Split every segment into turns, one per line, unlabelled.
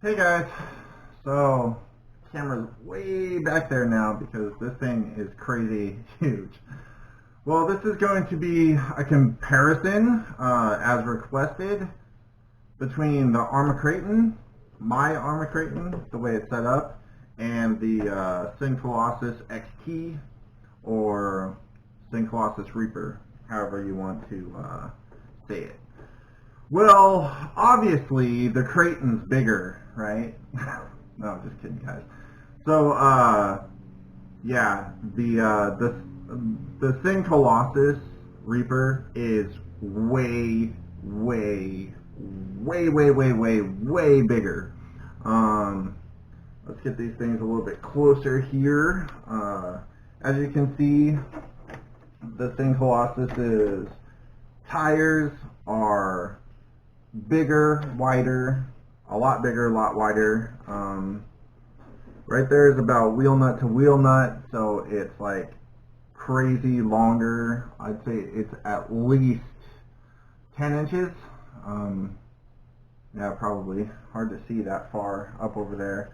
Hey guys, so camera's way back there now because this thing is crazy huge. Well, this is going to be a comparison as requested between the Arrma Kraton, my Arrma Kraton, the way it's set up, and the CEN Colossus XT or CEN Colossus Reeper, however you want to say it. Well, obviously the Kraton's bigger, right? No, I'm just kidding, guys. So, yeah, the CEN Colossus Reaper is way bigger. Let's get these things a little bit closer here. As you can see, the CEN Colossus's tires are bigger, wider, a lot bigger, a lot wider. Right there is about wheel nut to wheel nut, so it's like crazy longer. I'd say it's at least 10 inches. Yeah, probably hard to see that far up over there.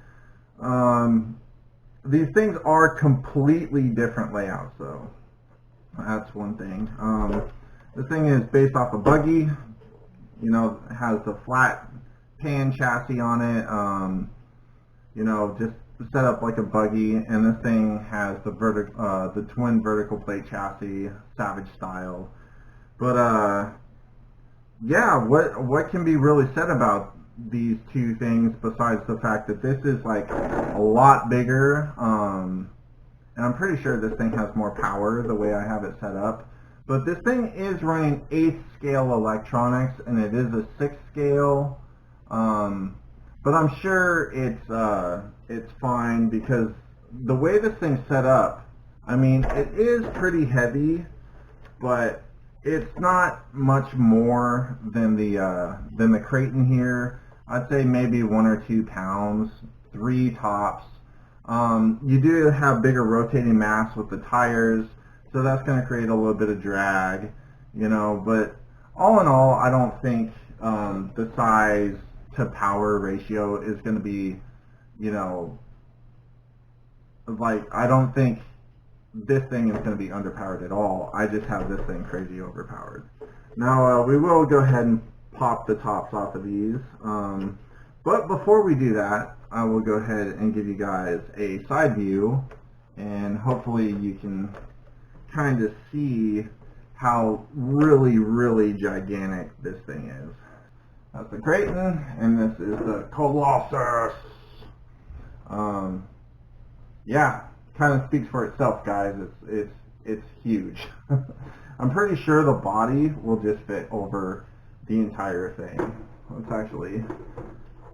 These things are completely different layouts, though. That's one thing. This thing is based off a buggy. You know, it has the flat pan chassis on it. You know, just set up like a buggy, and this thing has the twin vertical plate chassis, Savage style. But yeah, what can be really said about these two things besides the fact that this is like a lot bigger, and I'm pretty sure this thing has more power the way I have it set up. But this thing is running 8th scale electronics, and it is a 6th scale. But I'm sure it's fine because the way this thing's set up, I mean, it is pretty heavy, but it's not much more than the Kraton here. I'd say maybe 1 or 2 pounds, 3 tops. You do have bigger rotating mass with the tires, so that's going to create a little bit of drag, you know. But all in all, I don't think the size to power ratio is going to be, you know, like, I don't think this thing is going to be underpowered at all. I just have this thing crazy overpowered. Now, we will go ahead and pop the tops off of these. But before we do that, I will go ahead and give you guys a side view, and hopefully you can kind of see how really gigantic this thing is. That's the Kraton, and this is the Colossus. Yeah, kind of speaks for itself, guys. It's huge. I'm pretty sure the body will just fit over the entire thing. Let's actually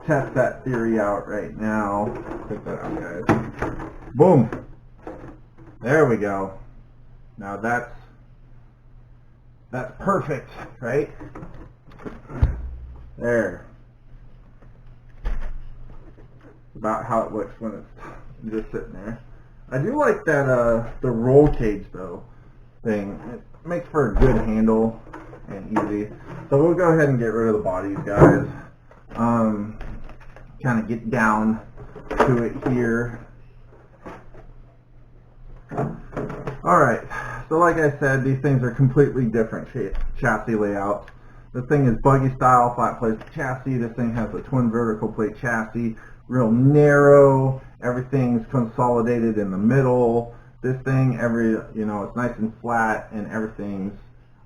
test that theory out right now. Check that out, guys. Boom. There we go. Now that's perfect, right? There. About how it looks when it's just sitting there. I do like that the roll cage though thing. It makes for a good handle and easy. So we'll go ahead and get rid of the bodies, guys. Kind of get down to it here. Alright, so like I said, these things are completely different chassis layouts. This thing is buggy style, flat plate chassis. This thing has a twin vertical plate chassis, real narrow. Everything's consolidated in the middle. This thing, you know, it's nice and flat, and everything's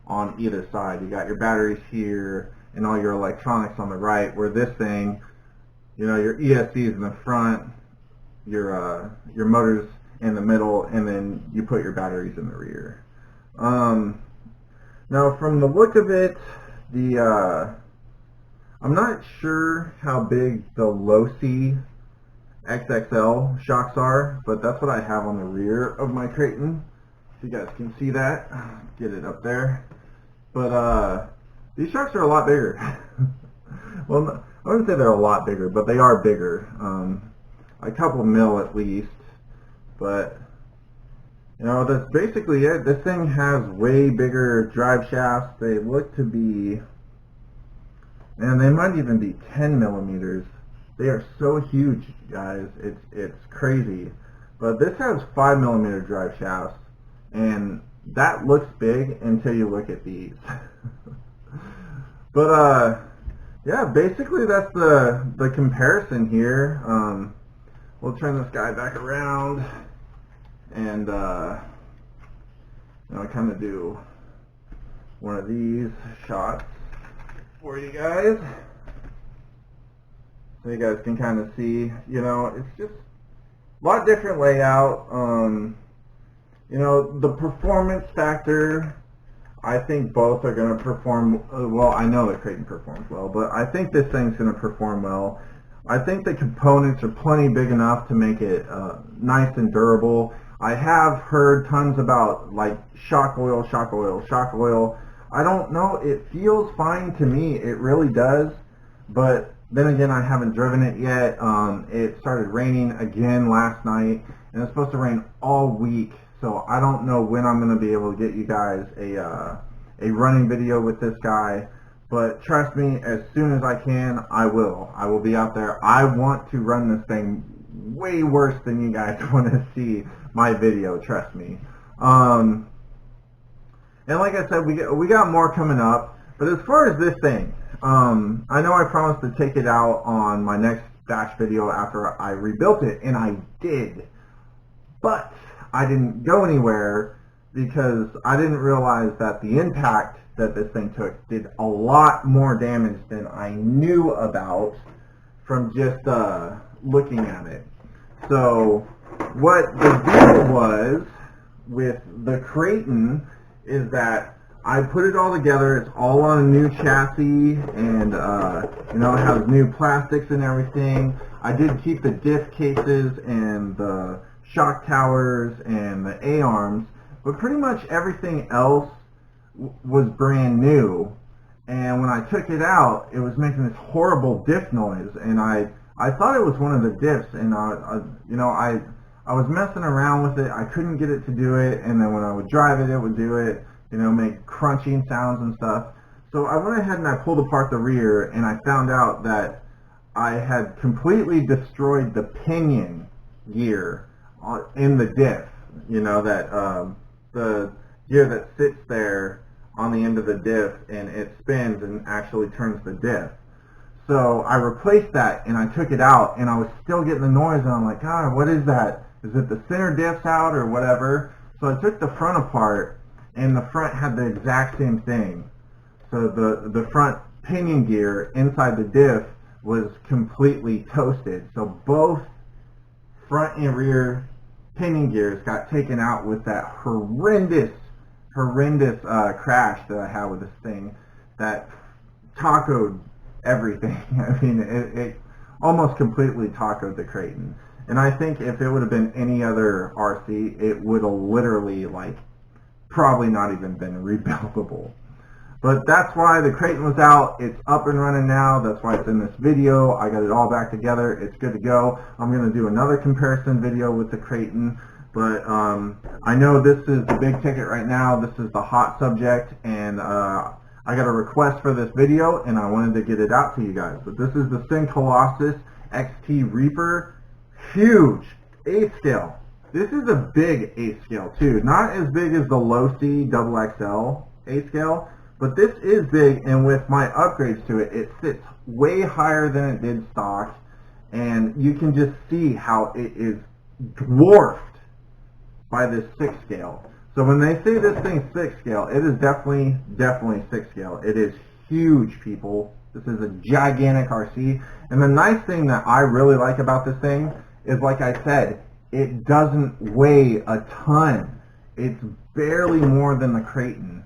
on either side. You got your batteries here and all your electronics on the right, where this thing, you know, your ESC is in the front, your motors in the middle, and then you put your batteries in the rear. Now from the look of it, I'm not sure how big the low-C XXL shocks are, but that's what I have on the rear of my Kraton. If you guys can see that, get it up there. But these shocks are a lot bigger. Well, I wouldn't say they're a lot bigger, but they are bigger. A couple mil at least. But, you know, that's basically it. This thing has way bigger drive shafts. They look to be, and they might even be 10 millimeters They are so huge, guys. It's crazy. But this has 5mm drive shafts, and that looks big until you look at these. But yeah, basically that's the comparison here. We'll turn this guy back around, and kind of do one of these shots for you guys, so you guys can kind of see. It's just a lot different layout. The performance factor, I think both are going to perform well. I know that Kraton performs well, but I think this thing's going to perform well. I think the components are plenty big enough to make it nice and durable. I have heard tons about like shock oil. I don't know, it feels fine to me, it really does, but then again, I haven't driven it yet. It started raining again last night, and it's supposed to rain all week, so I don't know when I'm going to be able to get you guys a running video with this guy, but trust me, as soon as I can, I will be out there. I want to run this thing way worse than you guys want to see my video, trust me. And like I said, we got more coming up. But as far as this thing, I know I promised to take it out on my next batch video after I rebuilt it, and I did. But I didn't go anywhere because I didn't realize that the impact that this thing took did a lot more damage than I knew about from just looking at it. So what the deal was with the Kraton is that I put it all together. It's all on a new chassis, and it has new plastics and everything. I did keep the diff cases and the shock towers and the A-arms, but pretty much everything else was brand new. And when I took it out, it was making this horrible diff noise, and I thought it was one of the diffs, and I was messing around with it. I couldn't get it to do it, and then when I would drive it, it would do it, make crunching sounds and stuff. So I went ahead and I pulled apart the rear, and I found out that I had completely destroyed the pinion gear in the diff. The gear that sits there on the end of the diff, and it spins and actually turns the diff. So I replaced that, and I took it out, and I was still getting the noise, and I'm like, God, what is that? Is it the center diffs out or whatever? So I took the front apart, and the front had the exact same thing. So the front pinion gear inside the diff was completely toasted. So both front and rear pinion gears got taken out with that horrendous crash that I had with this thing that tacoed everything. I mean, it almost completely tacoed the Kraton. And I think if it would have been any other RC, it would have literally, probably not even been rebuildable. But that's why the Kraton was out. It's up and running now. That's why it's in this video. I got it all back together. It's good to go. I'm going to do another comparison video with the Kraton. But I know this is the big ticket right now. This is the hot subject. And I got a request for this video, and I wanted to get it out to you guys. But this is the CEN Colossus XT Reeper. Huge 8 scale. This is a big 8 scale too. Not as big as the low C XXL 8 scale, but this is big, and with my upgrades to it, it sits way higher than it did stock, and you can just see how it is dwarfed by this 6 scale. So when they say this thing's 6 scale, it is definitely 6 scale. It is huge, people. This is a gigantic RC, and the nice thing that I really like about this thing is, like I said, it doesn't weigh a ton. It's barely more than the Kraton.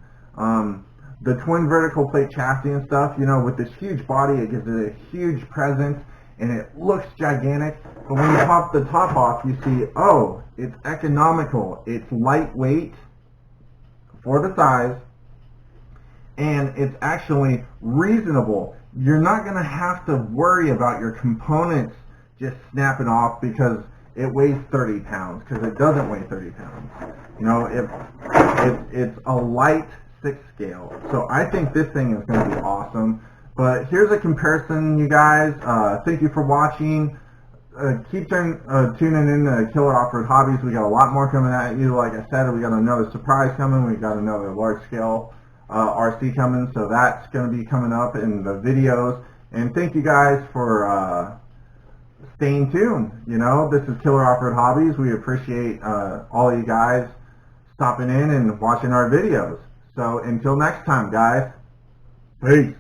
The twin vertical plate chassis and stuff, with this huge body, it gives it a huge presence, and it looks gigantic. But when you pop the top off, you see, oh, it's economical. It's lightweight for the size, and it's actually reasonable. You're not going to have to worry about your components just snapping off because it weighs 30 pounds, because it doesn't weigh 30 pounds. It's a light 6 scale. So I think this thing is going to be awesome. But here's a comparison, you guys. Thank you for watching. Keep tuning in to Killer Off-Road Hobbies. We got a lot more coming at you. Like I said, we got another surprise coming. We got another large-scale RC coming, so that's going to be coming up in the videos. And thank you guys for staying tuned. You know, this is Killer Off-Road Hobbies. We appreciate all of you guys stopping in and watching our videos. So until next time, guys, peace.